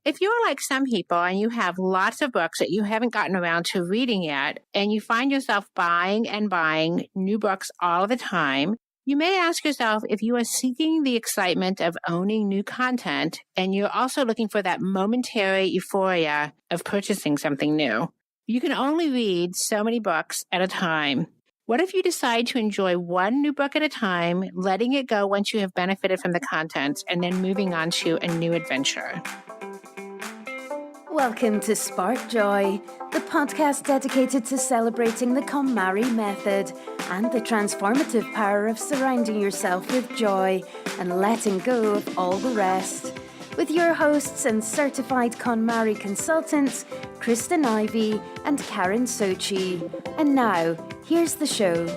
If you're like some people and you have lots of books that you haven't gotten around to reading yet, and you find yourself buying and buying new books all the time, you may ask yourself if you are seeking the excitement of owning new content and you're also looking for that momentary euphoria of purchasing something new. You can only read so many books at a time. What if you decide to enjoy one new book at a time, letting it go once you have benefited from the content, and then moving on to a new adventure? Welcome to Spark Joy, the podcast dedicated to celebrating the KonMari Method and the transformative power of surrounding yourself with joy and letting go of all the rest. With your hosts and certified KonMari consultants, Kristen Ivy and Karen Sochi. And now, here's the show.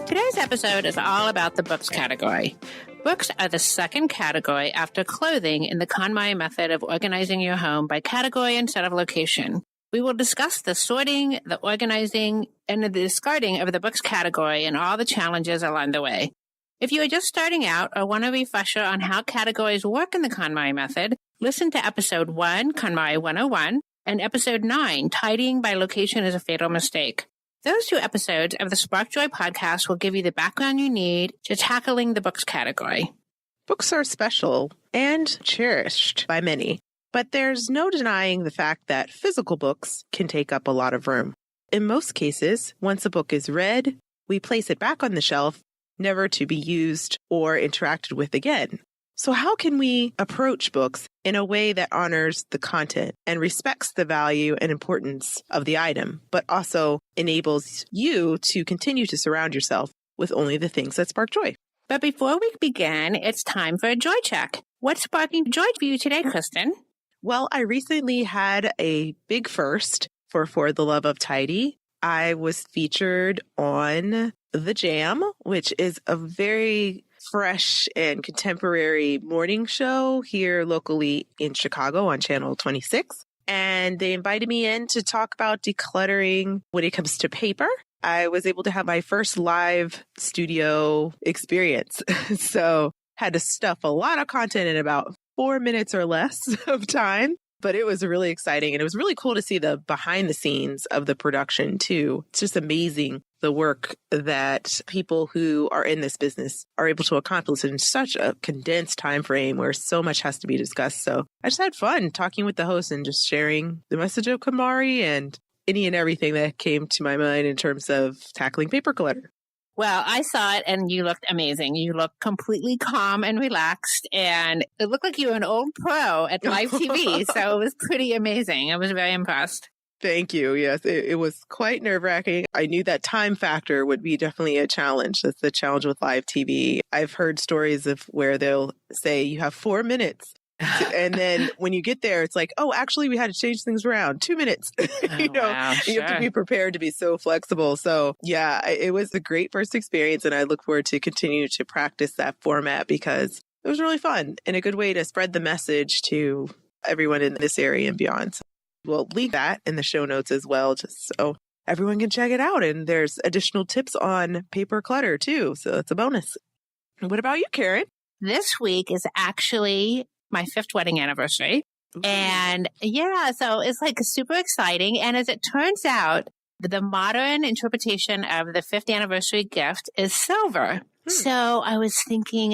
Today's episode is all about the books category. Books are the second category after clothing in the KonMari method of organizing your home by category instead of location. We will discuss the sorting, the organizing, and the discarding of the books category and all the challenges along the way. If you are just starting out or want a refresher on how categories work in the KonMari method, listen to episode 1, KonMari 101, and episode 9, Tidying by Location is a Fatal Mistake. Those two episodes of the Spark Joy podcast will give you the background you need to tackling the books category. Books are special and cherished by many, but there's no denying the fact that physical books can take up a lot of room. In most cases, once a book is read, we place it back on the shelf, never to be used or interacted with again. So how can we approach books in a way that honors the content and respects the value and importance of the item, but also enables you to continue to surround yourself with only the things that spark joy? But before we begin, it's time for a joy check. What's sparking joy for you today, Kristen? Well, I recently had a big first for the Love of Tidy. I was featured on The Jam, which is a very fresh and contemporary morning show here locally in Chicago on Channel 26. And they invited me in to talk about decluttering when it comes to paper. I was able to have my first live studio experience. So had to stuff a lot of content in about 4 minutes or less of time. But it was really exciting. And it was really cool to see the behind the scenes of the production too. It's just amazing the work that people who are in this business are able to accomplish in such a condensed time frame where so much has to be discussed. So I just had fun talking with the host and just sharing the message of KonMari and any and everything that came to my mind in terms of tackling paper clutter. Well, I saw it and you looked amazing. You looked completely calm and relaxed, and it looked like you were an old pro at live TV. So it was pretty amazing. I was very impressed. Thank you. Yes, it was quite nerve-wracking. I knew that time factor would be definitely a challenge. That's the challenge with live TV. I've heard stories of where they'll say you have 4 minutes. And then when you get there, it's like, oh, actually, we had to change things around. 2 minutes. Wow, you have to be prepared to be so flexible. So yeah, it was a great first experience. And I look forward to continue to practice that format because it was really fun and a good way to spread the message to everyone in this area and beyond. So we'll link that in the show notes as well, just so everyone can check it out. And there's additional tips on paper clutter too. So it's a bonus. What about you, Karen? This week is actually my 5th wedding anniversary. Ooh. And yeah, so it's like super exciting. And as it turns out, the modern interpretation of the 5th anniversary gift is silver. So I was thinking,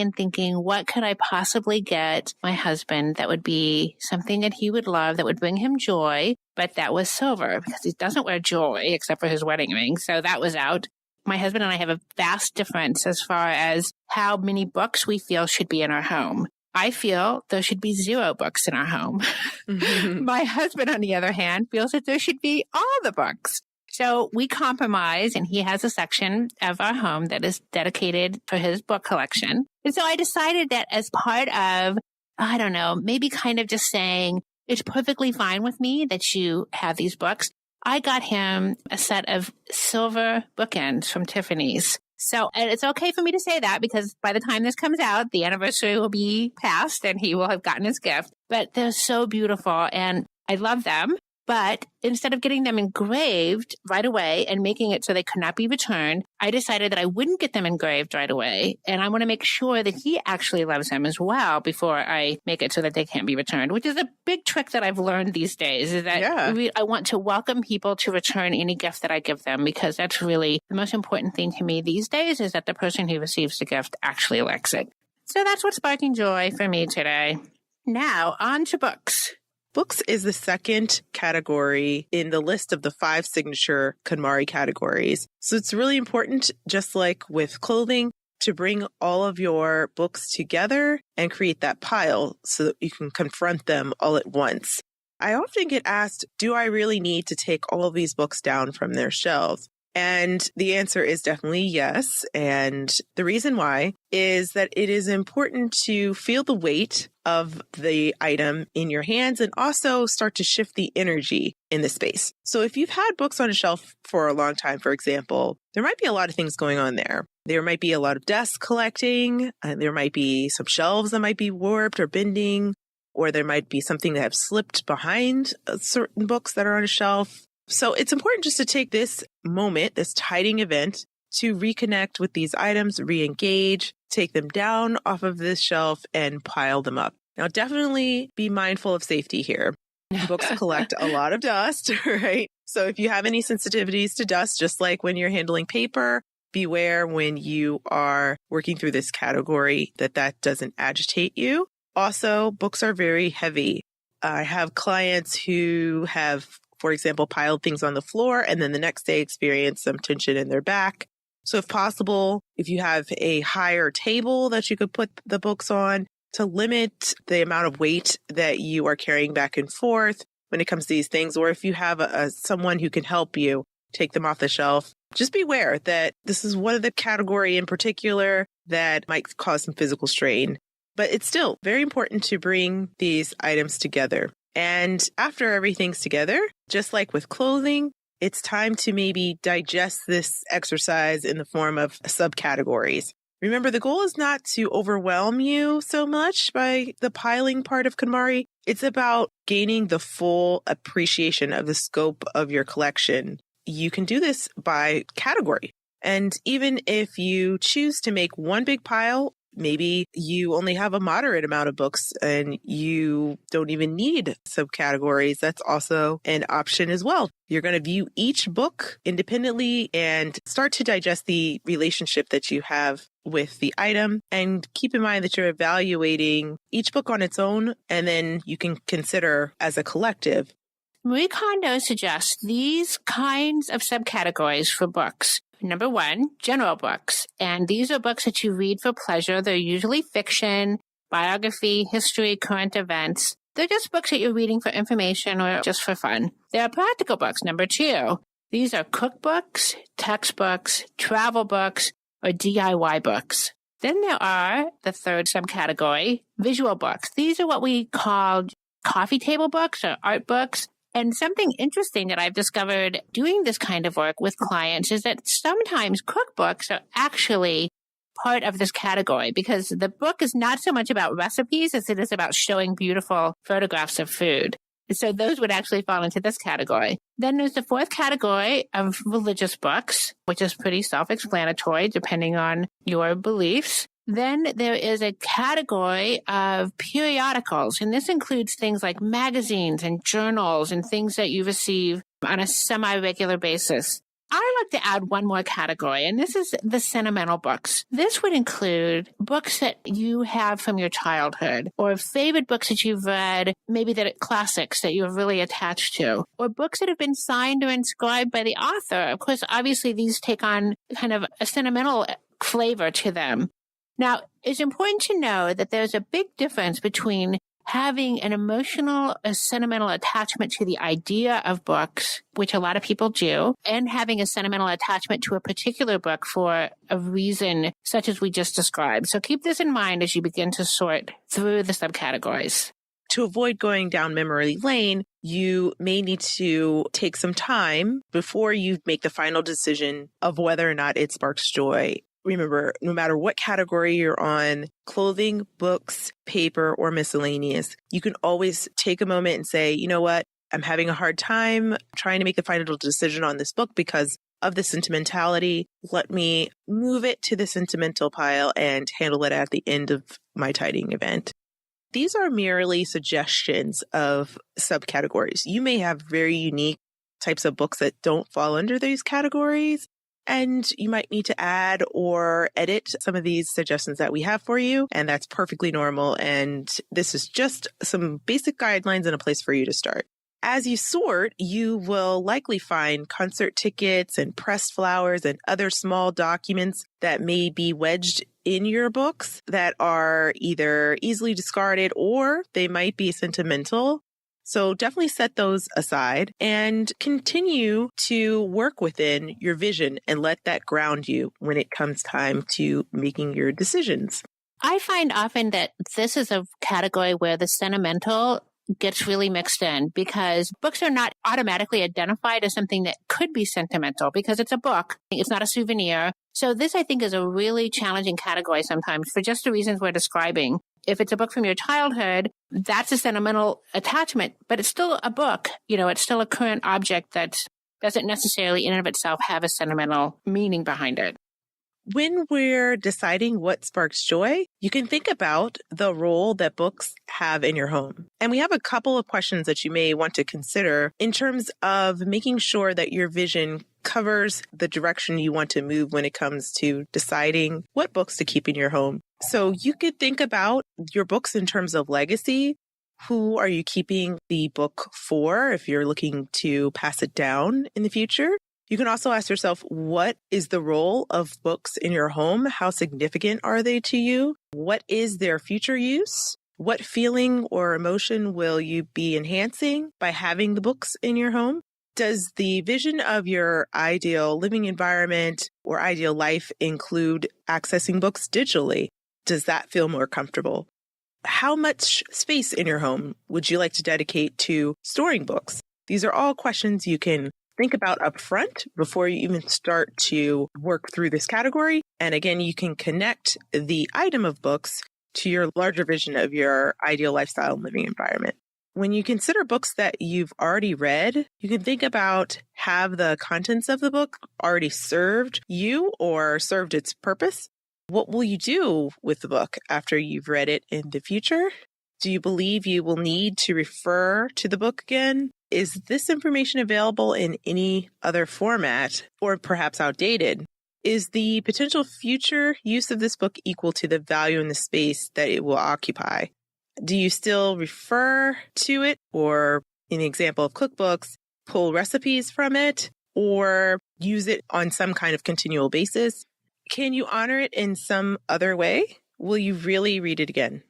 what could I possibly get my husband that would be something that he would love, that would bring him joy, but that was silver because he doesn't wear jewelry except for his wedding ring. So that was out. My husband and I have a vast difference as far as how many books we feel should be in our home. I feel there should be 0 books in our home. My husband, on the other hand, feels that there should be all the books. So we compromise, and he has a section of our home that is dedicated for his book collection. And so I decided that as part of, I don't know, maybe kind of just saying, it's perfectly fine with me that you have these books. I got him a set of silver bookends from Tiffany's. So and it's okay for me to say that because by the time this comes out, the anniversary will be past and he will have gotten his gift. But they're so beautiful and I love them. But instead of getting them engraved right away and making it so they could not be returned, I decided that I wouldn't get them engraved right away. And I want to make sure that he actually loves them as well before I make it so that they can't be returned, which is a big trick that I've learned these days, is that I want to welcome people to return any gift that I give them, because that's really the most important thing to me these days, is that the person who receives the gift actually likes it. So that's what's sparking joy for me today. Now, on to books. Books is the second category in the list of the 5 signature KonMari categories. So it's really important, just like with clothing, to bring all of your books together and create that pile so that you can confront them all at once. I often get asked, do I really need to take all of these books down from their shelves? And the answer is definitely yes. And the reason why is that it is important to feel the weight of the item in your hands and also start to shift the energy in the space. So if you've had books on a shelf for a long time, for example, there might be a lot of things going on there. There might be a lot of dust collecting. There might be some shelves that might be warped or bending, or there might be something that have slipped behind certain books that are on a shelf. So it's important just to take this moment, this tidying event, to reconnect with these items, re-engage, take them down off of this shelf and pile them up. Now, definitely be mindful of safety here. Books collect a lot of dust, right? So if you have any sensitivities to dust, just like when you're handling paper, beware when you are working through this category that doesn't agitate you. Also, books are very heavy. I have clients who have, for example, piled things on the floor and then the next day experience some tension in their back. So if possible, if you have a higher table that you could put the books on, to limit the amount of weight that you are carrying back and forth when it comes to these things, or if you have someone who can help you take them off the shelf, just be aware that this is one of the category in particular that might cause some physical strain. But it's still very important to bring these items together. And after everything's together, just like with clothing, it's time to maybe digest this exercise in the form of subcategories. Remember, the goal is not to overwhelm you so much by the piling part of KonMari. It's about gaining the full appreciation of the scope of your collection. You can do this by category. And even if you choose to make one big pile, maybe you only have a moderate amount of books and you don't even need subcategories. That's also an option as well. You're going to view each book independently and start to digest the relationship that you have with the item. And keep in mind that you're evaluating each book on its own, and then you can consider as a collective. Marie Kondo suggests these kinds of subcategories for books. Number 1, general books. And these are books that you read for pleasure. They're usually fiction, biography, history, current events. They're just books that you're reading for information or just for fun. There are practical books. Number 2, these are cookbooks, textbooks, travel books, or DIY books. Then there are the third subcategory, visual books. These are what we call coffee table books or art books. And something interesting that I've discovered doing this kind of work with clients is that sometimes cookbooks are actually part of this category, because the book is not so much about recipes as it is about showing beautiful photographs of food. So those would actually fall into this category. Then there's the fourth category of religious books, which is pretty self-explanatory depending on your beliefs. Then there is a category of periodicals, and this includes things like magazines and journals and things that you receive on a semi-regular basis. I like to add one more category, and this is the sentimental books. This would include books that you have from your childhood, or favorite books that you've read, maybe that are classics that you're really attached to, or books that have been signed or inscribed by the author. Of course, obviously, these take on kind of a sentimental flavor to them. Now, it's important to know that there's a big difference between having an emotional, a sentimental attachment to the idea of books, which a lot of people do, and having a sentimental attachment to a particular book for a reason such as we just described. So keep this in mind as you begin to sort through the subcategories. To avoid going down memory lane, you may need to take some time before you make the final decision of whether or not it sparks joy. Remember, no matter what category you're on, clothing, books, paper, or miscellaneous, you can always take a moment and say, you know what? I'm having a hard time trying to make the final decision on this book because of the sentimentality. Let me move it to the sentimental pile and handle it at the end of my tidying event. These are merely suggestions of subcategories. You may have very unique types of books that don't fall under these categories, and you might need to add or edit some of these suggestions that we have for you, and that's perfectly normal. And this is just some basic guidelines and a place for you to start. As you sort, you will likely find concert tickets and pressed flowers and other small documents that may be wedged in your books that are either easily discarded or they might be sentimental. So definitely set those aside and continue to work within your vision and let that ground you when it comes time to making your decisions. I find often that this is a category where the sentimental gets really mixed in because books are not automatically identified as something that could be sentimental because it's a book. It's not a souvenir. So this, I think, is a really challenging category sometimes for just the reasons we're describing. If it's a book from your childhood, that's a sentimental attachment, but it's still a book. It's still a current object that doesn't necessarily in and of itself have a sentimental meaning behind it. When we're deciding what sparks joy, you can think about the role that books have in your home. And we have a couple of questions that you may want to consider in terms of making sure that your vision covers the direction you want to move when it comes to deciding what books to keep in your home. So you could think about your books in terms of legacy. Who are you keeping the book for if you're looking to pass it down in the future? You can also ask yourself, what is the role of books in your home? How significant are they to you? What is their future use? What feeling or emotion will you be enhancing by having the books in your home? Does the vision of your ideal living environment or ideal life include accessing books digitally? Does that feel more comfortable? How much space in your home would you like to dedicate to storing books? These are all questions you can think about up front before you even start to work through this category. And again, you can connect the item of books to your larger vision of your ideal lifestyle and living environment. When you consider books that you've already read, you can think about, have the contents of the book already served you or served its purpose? What will you do with the book after you've read it in the future? Do you believe you will need to refer to the book again? Is this information available in any other format or perhaps outdated? Is the potential future use of this book equal to the value in the space that it will occupy? Do you still refer to it or, in the example of cookbooks, pull recipes from it or use it on some kind of continual basis? Can you honor it in some other way? Will you really read it again?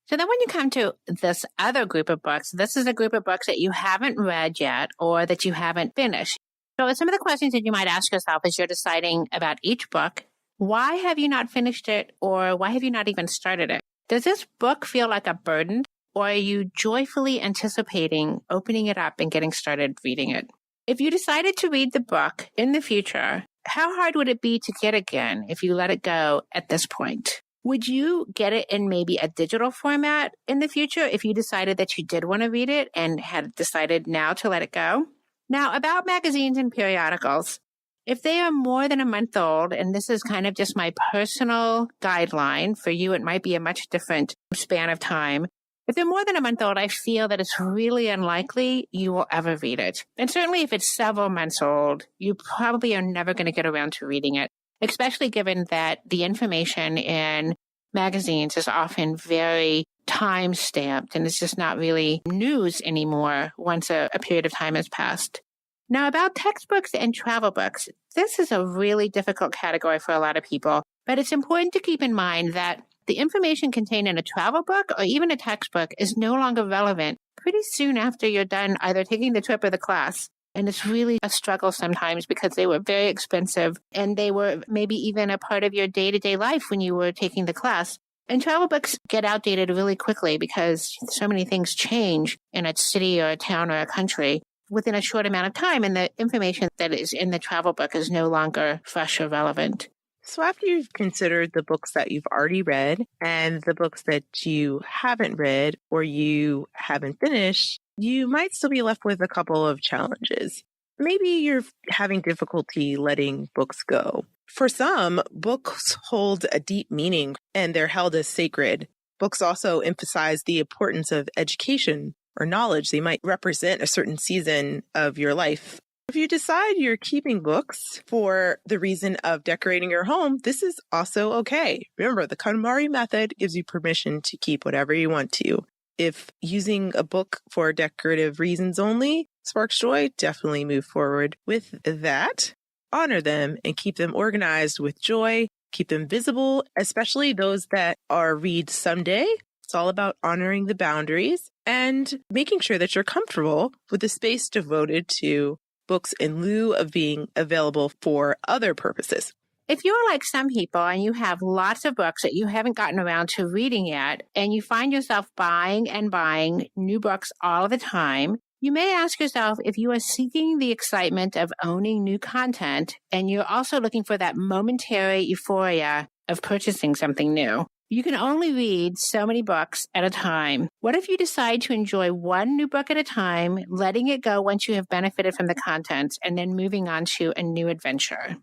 So then when you come to this other group of books, this is a group of books that you haven't read yet or that you haven't finished. So some of the questions that you might ask yourself as you're deciding about each book, why have you not finished it or why have you not even started it? Does this book feel like a burden or are you joyfully anticipating opening it up and getting started reading it? If you decided to read the book in the future, how hard would it be to get again if you let it go at this point? Would you get it in maybe a digital format in the future if you decided that you did want to read it and had decided now to let it go? Now, about magazines and periodicals, if they are more than a month old, and this is kind of just my personal guideline, for you it might be a much different span of time. If they're more than a month old, I feel that it's really unlikely you will ever read it. And certainly if it's several months old, you probably are never going to get around to reading it, especially given that the information in magazines is often very time-stamped and it's just not really news anymore once a period of time has passed. Now, about textbooks and travel books, this is a really difficult category for a lot of people, but it's important to keep in mind that the information contained in a travel book or even a textbook is no longer relevant pretty soon after you're done either taking the trip or the class. And it's really a struggle sometimes because they were very expensive and they were maybe even a part of your day-to-day life when you were taking the class. And travel books get outdated really quickly because so many things change in a city or a town or a country within a short amount of time. And the information that is in the travel book is no longer fresh or relevant. So after you've considered the books that you've already read and the books that you haven't read or you haven't finished, you might still be left with a couple of challenges. Maybe you're having difficulty letting books go. For some, books hold a deep meaning and they're held as sacred. Books also emphasize the importance of education or knowledge. They might represent a certain season of your life. If you decide you're keeping books for the reason of decorating your home, this is also okay. Remember, the KonMari Method gives you permission to keep whatever you want to. If using a book for decorative reasons only sparks joy, definitely move forward with that. Honor them and keep them organized with joy. Keep them visible, especially those that are read someday. It's all about honoring the boundaries and making sure that you're comfortable with the space devoted to books in lieu of being available for other purposes. If you're like some people and you have lots of books that you haven't gotten around to reading yet, and you find yourself buying and buying new books all the time, you may ask yourself if you are seeking the excitement of owning new content and you're also looking for that momentary euphoria of purchasing something new. You can only read so many books at a time. What if you decide to enjoy one new book at a time, letting it go once you have benefited from the content, and then moving on to a new adventure?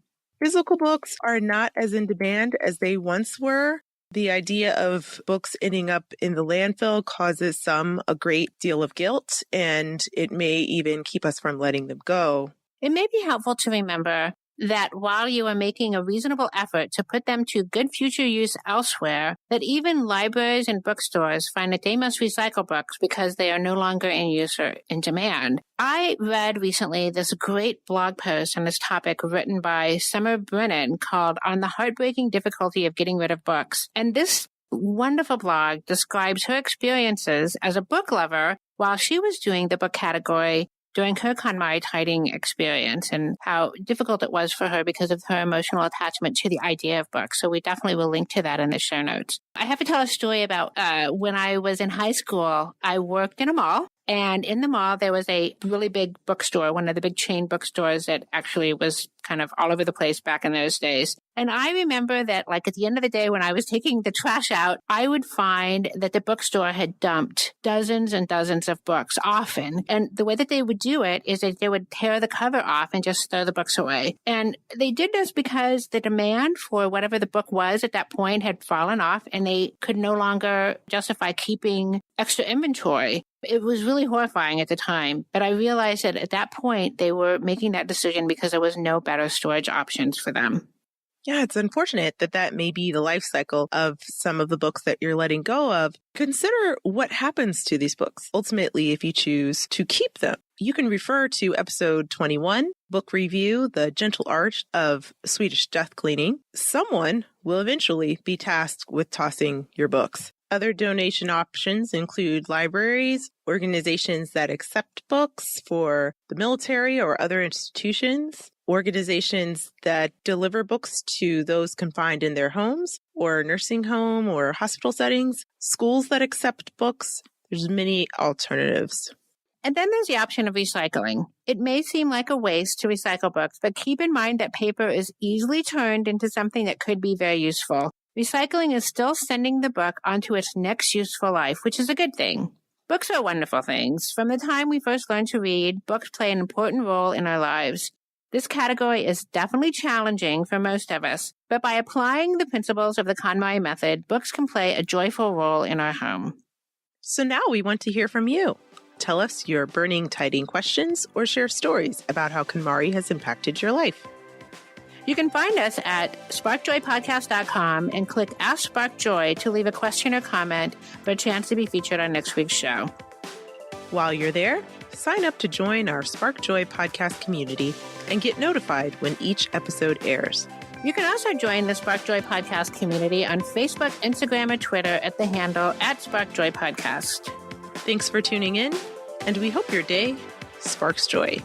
Physical books are not as in demand as they once were. The idea of books ending up in the landfill causes some a great deal of guilt, and it may even keep us from letting them go. It may be helpful to remember that while you are making a reasonable effort to put them to good future use elsewhere, that even libraries and bookstores find that they must recycle books because they are no longer in use or in demand. I read recently this great blog post on this topic written by Summer Brennan called On the Heartbreaking Difficulty of Getting Rid of Books. And this wonderful blog describes her experiences as a book lover while she was doing the book category during her KonMari tiding experience, and how difficult it was for her because of her emotional attachment to the idea of books. So we definitely will link to that in the show notes. I have to tell a story about when I was in high school. I worked in a mall, and in the mall there was a really big bookstore, one of the big chain bookstores that actually was kind of all over the place back in those days. And I remember that, like, at the end of the day when I was taking the trash out, I would find that the bookstore had dumped dozens and dozens of books often. And the way that they would do it is that they would tear the cover off and just throw the books away. And they did this because the demand for whatever the book was at that point had fallen off, and they could no longer justify keeping extra inventory. It was really horrifying at the time, but I realized that at that point they were making that decision because there was no better storage options for them. Yeah, it's unfortunate that that may be the life cycle of some of the books that you're letting go of. Consider what happens to these books, ultimately, if you choose to keep them. You can refer to episode 21, book review, The Gentle Art of Swedish Death Cleaning. Someone will eventually be tasked with tossing your books. Other donation options include libraries, organizations that accept books for the military or other institutions, organizations that deliver books to those confined in their homes or nursing home or hospital settings, schools that accept books. There's many alternatives. And then there's the option of recycling. It may seem like a waste to recycle books, but keep in mind that paper is easily turned into something that could be very useful. Recycling is still sending the book onto its next useful life, which is a good thing. Books are wonderful things. From the time we first learned to read, books play an important role in our lives. This category is definitely challenging for most of us, but by applying the principles of the KonMari Method, books can play a joyful role in our home. So now we want to hear from you. Tell us your burning tiding questions or share stories about how KonMari has impacted your life. You can find us at sparkjoypodcast.com and click Ask Spark Joy to leave a question or comment for a chance to be featured on next week's show. While you're there, sign up to join our Spark Joy podcast community and get notified when each episode airs. You can also join the Spark Joy podcast community on Facebook, Instagram, or Twitter at the handle @SparkJoyPodcast. Thanks for tuning in, and we hope your day sparks joy.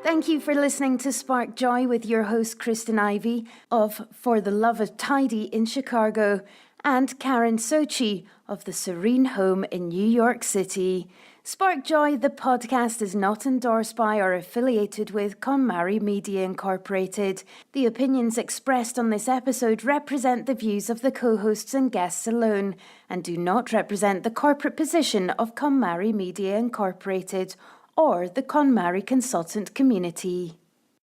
Thank you for listening to Spark Joy with your host, Kristen Ivy of For the Love of Tidy in Chicago and Karen Sochi of the Serene Home in New York City. Spark Joy, the podcast, is not endorsed by or affiliated with KonMari Media Incorporated. The opinions expressed on this episode represent the views of the co-hosts and guests alone and do not represent the corporate position of KonMari Media Incorporated or the KonMari consultant community.